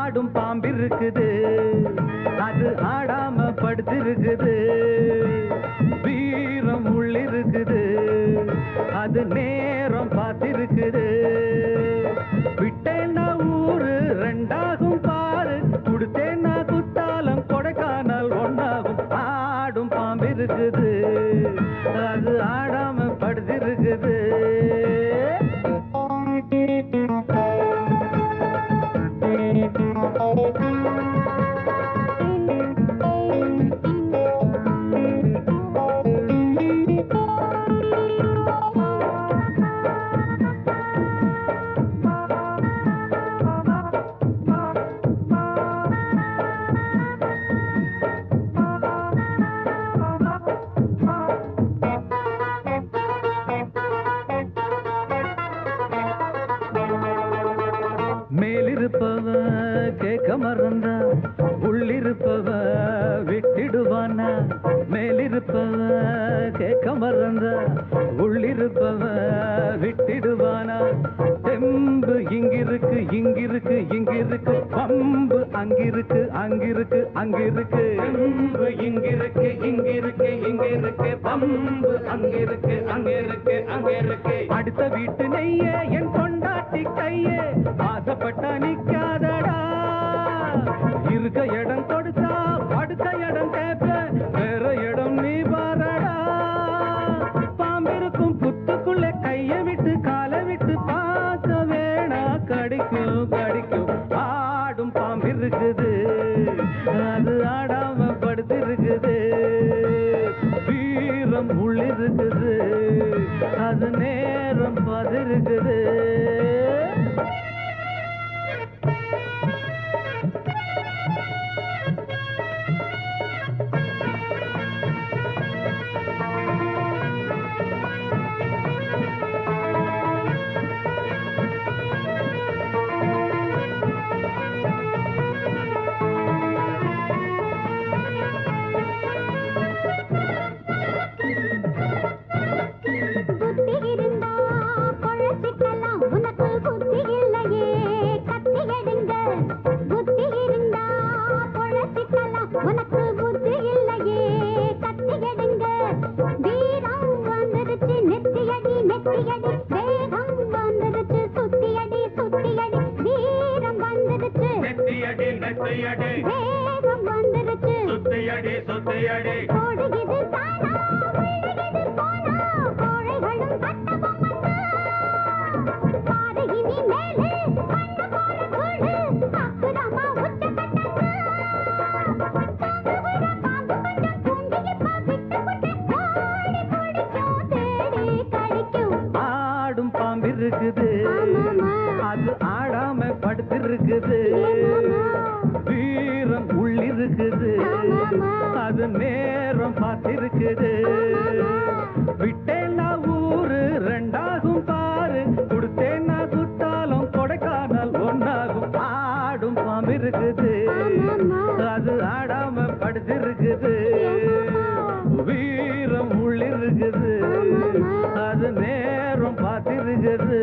ஆடும் பாம்பிருக்குது, அது ஆடாம படுத்திருக்குது. வீரம் உள்ளிருக்குது, அது நேரம் பார்த்திருக்குது. விட்டேன்னா ஊரு ரெண்டாகும் பாரு, கொடுத்தேன்னா குத்தாலம் கொடைக்கானல் ஒன்னாகும். ஆடும் பாம்பிருக்குது, அது ஆடாம படுத்திருக்குது. மேலிருப்பவ கேட்க மறந்தா உள்ளிருப்பவ விட்டிடுவானா. மேலிருப்பவ கேட்க மறந்தா உள்ளிருப்பவ விட்டிடுவானா. தெம்பு இங்கிருக்கு இங்கிருக்கு இங்கிருக்கு, பம்பு அங்கிருக்கு அங்கிருக்கு அங்கிருக்கு. தெம்பு இங்கிருக்கு இங்கிருக்கு இங்கிருக்கு, பம்பு அங்கிருக்கு அங்கிருக்கு அங்கிருக்கு. அடுத்த வீட்டு நெய்ய என் கொண்டாட்டி கையே, ஆசைப்பட்டா நிக்காதடா. இருக்க இடம் கொடுத்தா அடுத்த இடம் கேட்ப, வேற இடம் நீ பாரடா. பாம்பிருக்கும் புத்துக்குள்ள கைய விட்டு காலை விட்டு பார்க்க வேணா, கடிக்கும் கடிக்கும். ஆடும் பாம்பிருக்குது, அது ஆடாம படுத்திருக்குது. வீரம் உள்ளிருக்குது, அது நேரம் பதிருக்குது. ஆடும் பாம்பிருக்குது, அது ஆடாம படுத்திருக்குது. வீரம் உள்ளிருக்குது, அது நேரம் பார்த்திருக்குது. விட்டேன்னா ஊரு ரெண்டாகும் பாரு, கொடுத்தேன்னா குத்தாலம் கொடைக்கானல் ஒன்னாகும். ஆடும் பாம்பிருக்குது, அது ஆடாம படுத்திருக்குது. வீரம் உள்ளிருக்குது, அது நேரம் பார்த்திருக்குது.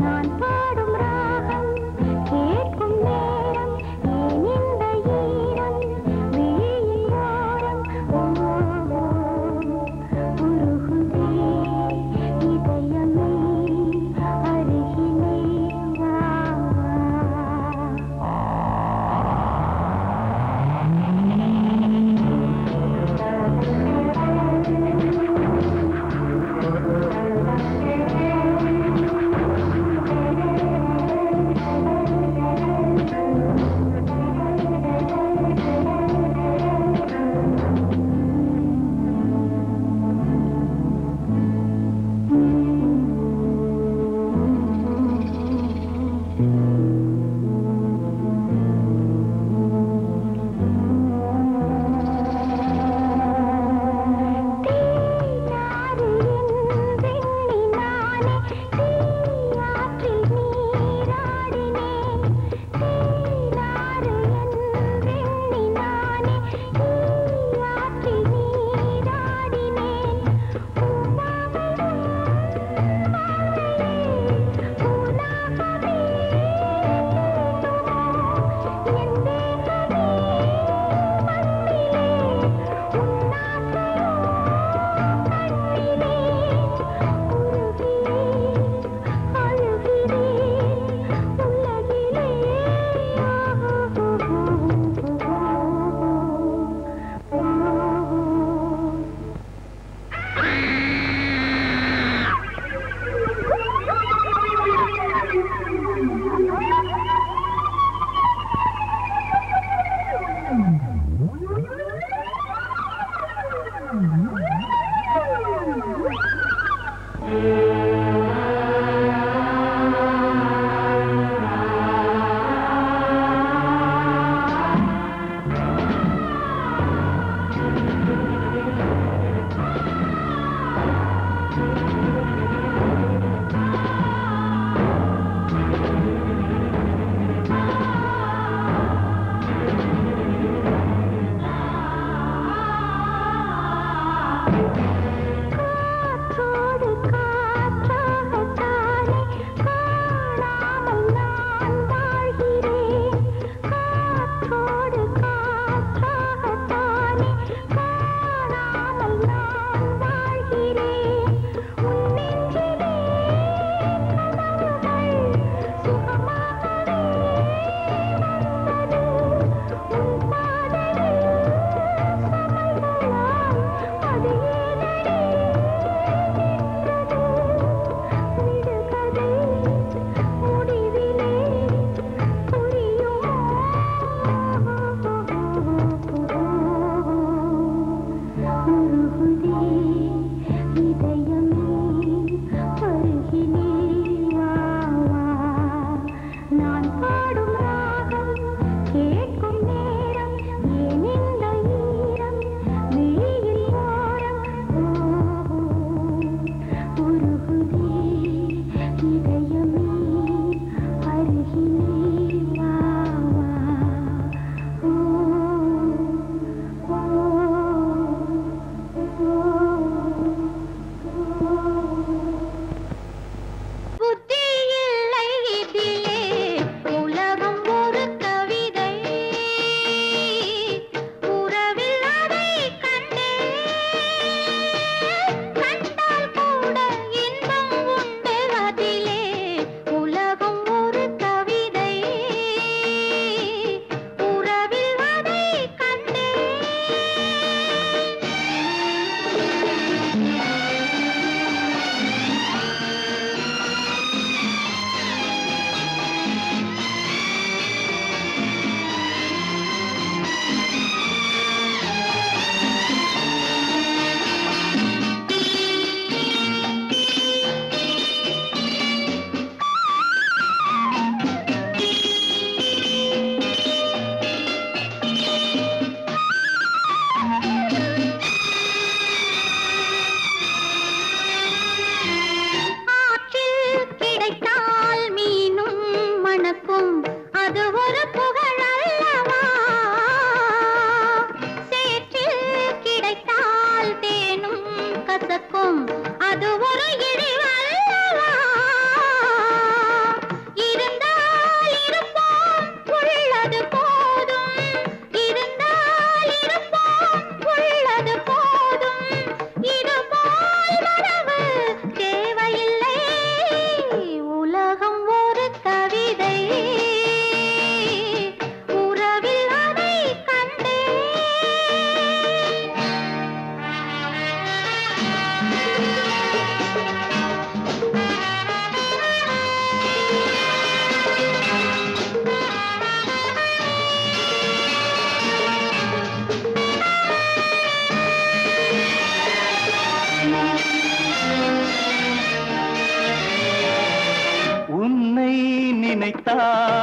நான் பாடும் ராகம் கேட்கும் நேரம் ஏன்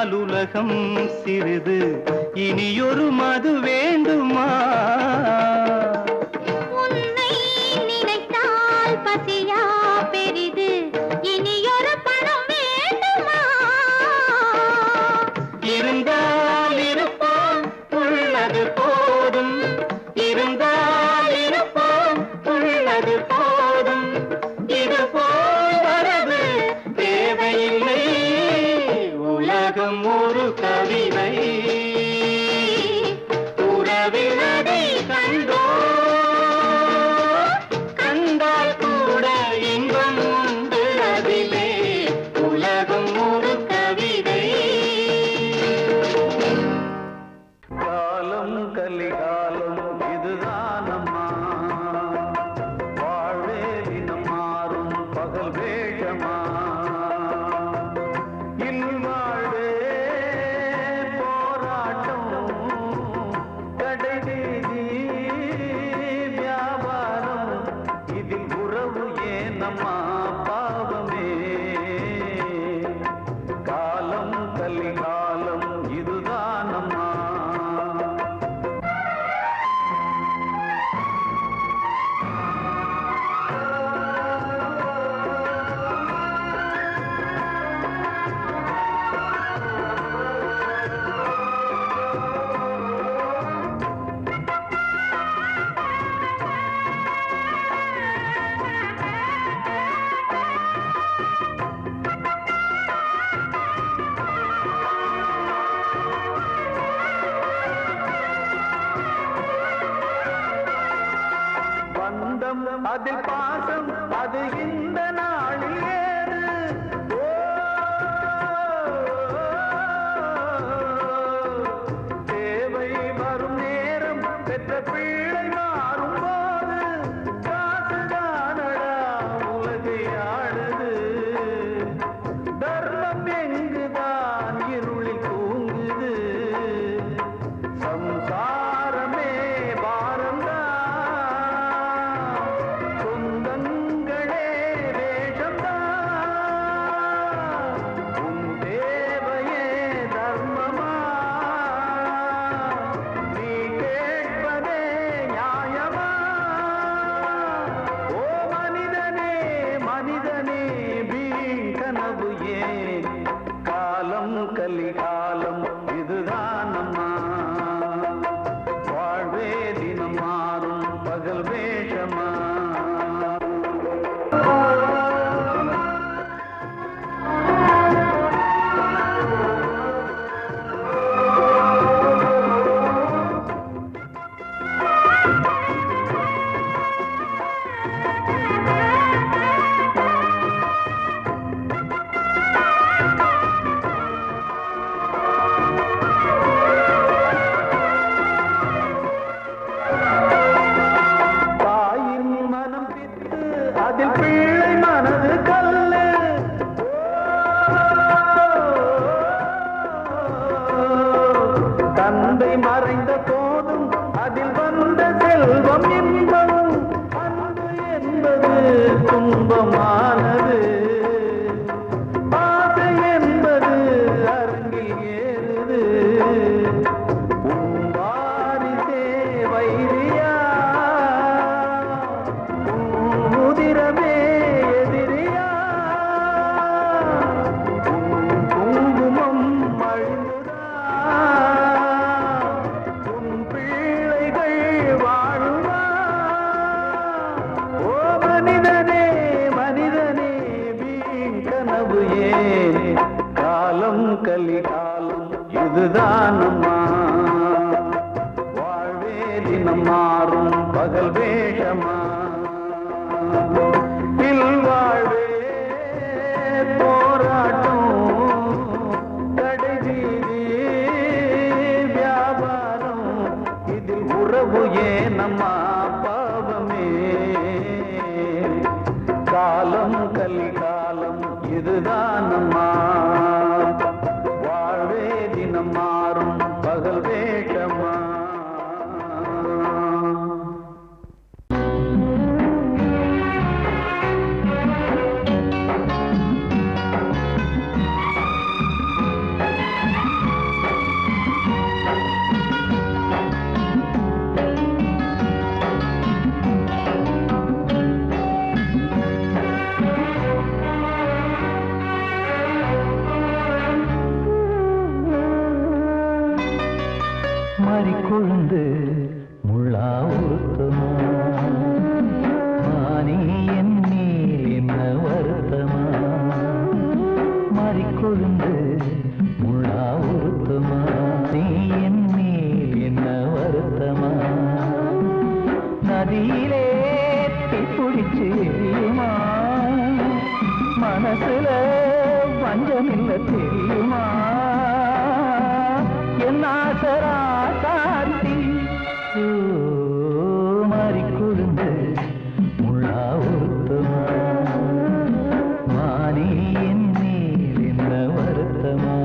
நினைத்தால் உலகம் சிறிது, இனியொரு மது வேண்டுமா? உன்னை நினைத்தால் பசியா பெரிது, இனியொரு பணம் வேண்டுமா? இருந்தால் இருப்போம் உள்ளது போதும், இருந்தால் இருப்போம் உள்ளது போதும், இது போல் வரது தேவையில்லை, உலகம் ஒரு கவிதை, உறவினதை கண்டோ கண்டால் கூட இன்பம் உண்டு அதிலே, உலகம் ஒரு கவிதை. காலம் கலிகாலம் இதுதானம்மா, வாழ்வே தினம் மாறும் பகல் வேஷமா, இல்வாழ்வே போராட்டம், கடைவீதி வியாபாரம், இதில் உறவு ஏனம்மா பாவமே, காலம் கலிகாலம் இதுதானம்மா. பந்தம் அதில் பாசம் அது இந்த நாளில் ஏது, தேவை வரும் நேரம் பெற்ற பிள்ளை மாறும் போது, காசுதானடா உலகை ஆடுது, தர்மம் எங்குதான் இருளில் தூங்குது, சம்சாரமே பாரம்தான், சொந்தங்களே வேஷம்தான், உன் தேவையே தர்மமா, நீ கேட்பதே நியாயமா? ஓ மனிதனே மனிதனே வீண் கனவு ஏன், காலம் கலிகாலம் இதுதானம்மா, வாழ்வே தினம் மாறும் பகல் வேஷமா. தாயின் மனம் பித்து அதில் பிள்ளை மனது கல்லு, தந்தை மறைந்த போதும் அதில் வந்த செல்வம் இன்பம், அன்பு என்பது துன்பமானது, ஆசை என்பது அரங்கில் ஏறுது, உன் வாரிசே வைரியா, உன் உதிரமே எதிரியா, உன் குங்குமம் அழுதா, உன் பிள்ளைகள் வாழுமா? ஓ மனிதனே மனிதனே வீண் கனவு ஏன், காலம் கலிகாலம் இதுதானம்மா, வாழ்வே தினம் மாறும் பகல் வேஷமா, இல்வாழ்வே போராட்டம், கடைவீதி வியாபாரம், இதில் உறவு ஏனம்மா பாவமே, காலம் கலிகாலம் இதுதானம்மா, வாழ்வே தினம் மாறும் பகல் வேஷமா. மறிக்கொழுந்து முள்ளா உருத்தமா மானே என் மேல் என்ன வருத்தமா மறிக்கொழுந்து முள்ளா உருத்தமா நீ என் மேல் என்ன வருத்தமா நதியிலே பிடிச்சு எரியுமா மனசுல வஞ்சமில்ல தெரியுமா என் ஆசரா சாத்தி மாறிக்கொழுந்து முள்ளா உருத்தமா மானே என் மேல் என்ன வருத்தமா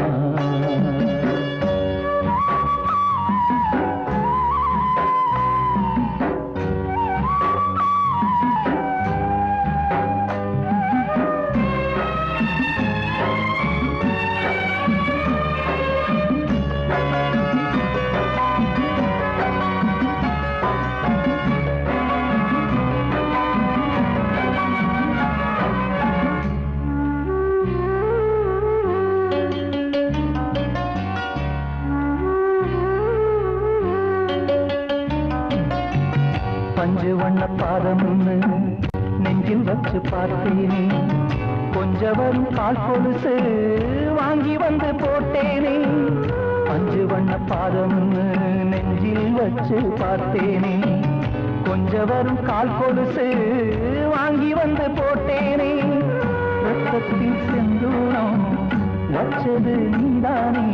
பஞ்சு வண்ண பாதம்னு நெஞ்சில் வச்சு பார்த்தேனே கொஞ்சவரும் கால் கொலுசு வாங்கி வந்து போட்டேனே பஞ்சு வண்ண பாதம்னு நெஞ்சில் வச்சு பார்த்தேனே கொஞ்சவரும் கால் கொலுசு வாங்கி வந்து போட்டேனே ரத்தத்தில் செந்தூரம் வச்சது நீதானே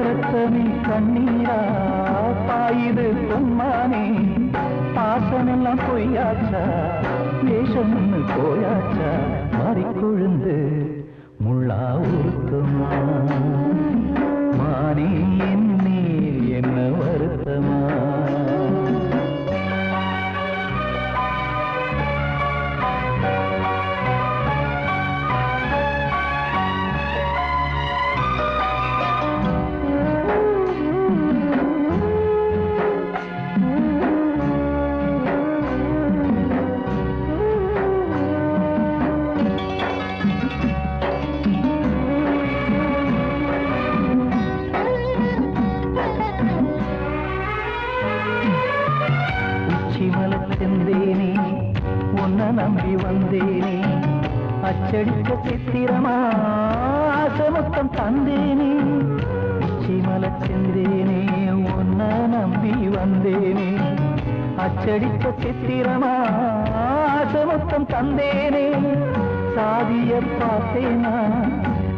ரத்தமே கண்ணீரா பாயுது பொன்மானே பாசமெல்லாம் பொய்யாச்சா வேஷம் போயாச்சா மாறிக்கொழுந்து முள்ளா உருத்தமா மானே என் மேல் என்ன வருத்தமா செந்தேனே உன்னை நம்பி வந்தேனே அச்சடிக்க சித்திரமா ஆசமொத்தம் தந்தேனே உச்சிமல செந்தேனே உன்னை நம்பி வந்தேனே அச்சடிக்க சித்திரமா ஆசமொத்தம் தந்தேனே சாதிய பார்த்தேனா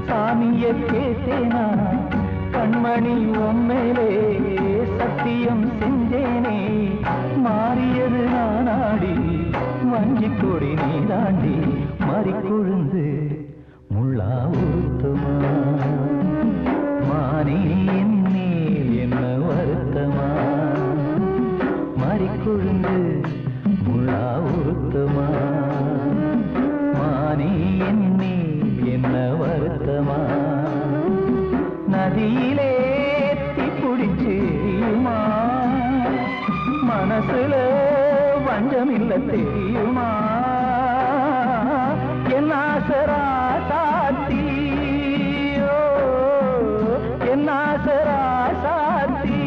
சாமிய கேட்டேனா கண்மணி உம்மேலே சத்தியம் செஞ்சேனே மாறியது நானாடி வஞ்சி கொடி நீ தாண்டி மறிக்கொழுந்து முள்ளா உருத்தமா மானே என் மேல் என்ன வருத்தமா மறிக்கொழுந்து முள்ளா உருத்தமா மானே என் மேல் என்ன வருத்தமா நதியிலே பிடிச்சு எரியுமா மனசுல வஞ்சமில்ல தெரியுமா என் ஆசரா சாத்தி என் ஆசரா சாத்தி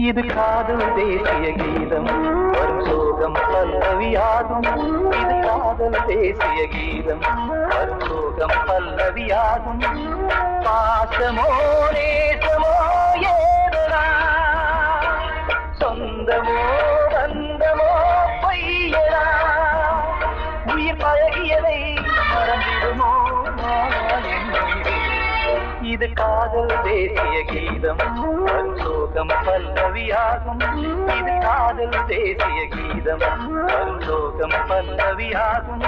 இது காதல் தேசிய கீதம் வரும் சோகம் பல்லவியாகும் இது காதல் தேசிய கீதம் வரும் சோகம் பல்லவியாகும் பாசமோ நேசமோ ஏதனா சொந்தமோ பந்தமோ பொய்யனா உயிர் பழகியதை மறந்திடுமோ இது காதல் தேசிய கீதம் வரும் சோகம் சோகம் பல்லவியாகும் இது காதல் தேசிய கீதம் வரும் சோகம் பல்லவியாகும்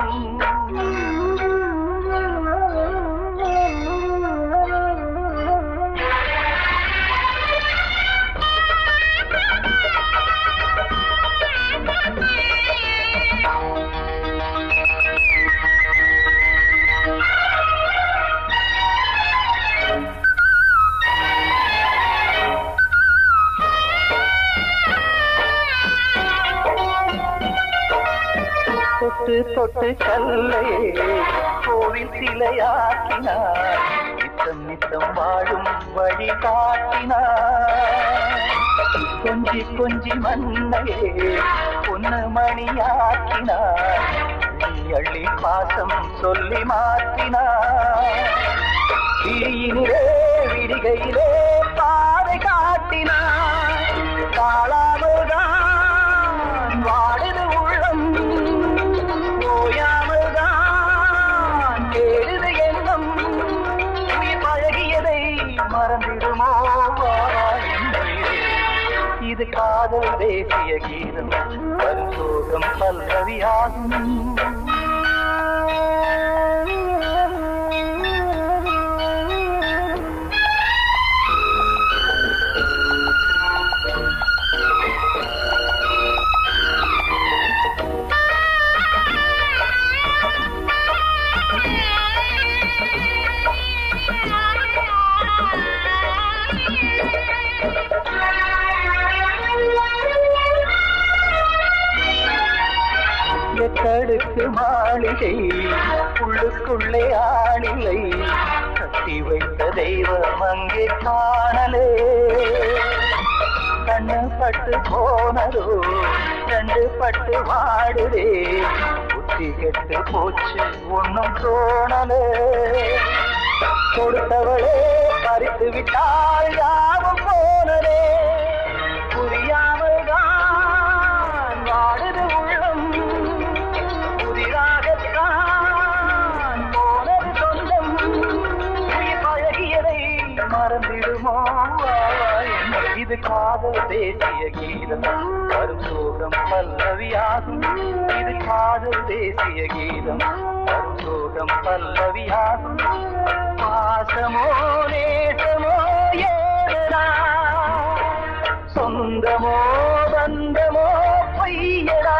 தொட்டு தொட்டு கல்லையே கோவில் சிலையாக்கினார் நித்தம் நித்தம் வாழும் வழி காட்டினார் கொஞ்சி கொஞ்சி மண்ணையே பொன்னு மணியாக்கினார் நீ அள்ளி பாசம் சொல்லி மாற்றினார் தீயினிலே விடிகையிலே பாதை காட்டினார் காளாமல்தான் வாடுது உள்ளம் ஓயாமல்தான் கேடுது எண்ணம் உயிர் பழகியதை மறந்திடுமோ இது காதல் தேசிய கீதம் வரும் சோகம் பல்லவியாகும் கடுக்கு மாளிகை உள்ளுக்குள்ளே ஆளில்லை கட்டி வைத்த தெய்வம் அங்கே காணலே கண்ணு பட்டு போனதோ ரெண்டு பட்டு வாடுதே புத்தி கெட்டு போச்சு ஒன்னும் தோணலே கொடுத்தவளே பறித்து விட்டால் யாவும் போனதே புரியாமல் தான் வாடுது உள்ளம் புதிராகத்தான் போனது சொந்தம் உயிர் பழகியதை மறந்திடுமோ இது காதல் தேசிய கீதம் வரும் சோகம் பல்லவியாகும் இது காதல் தேசிய கீதம் வரும் சோகம் பல்லவியாகும் பாசமோ நேசமோ ஏதா சொந்தமோ பந்தமோ பொய்யடா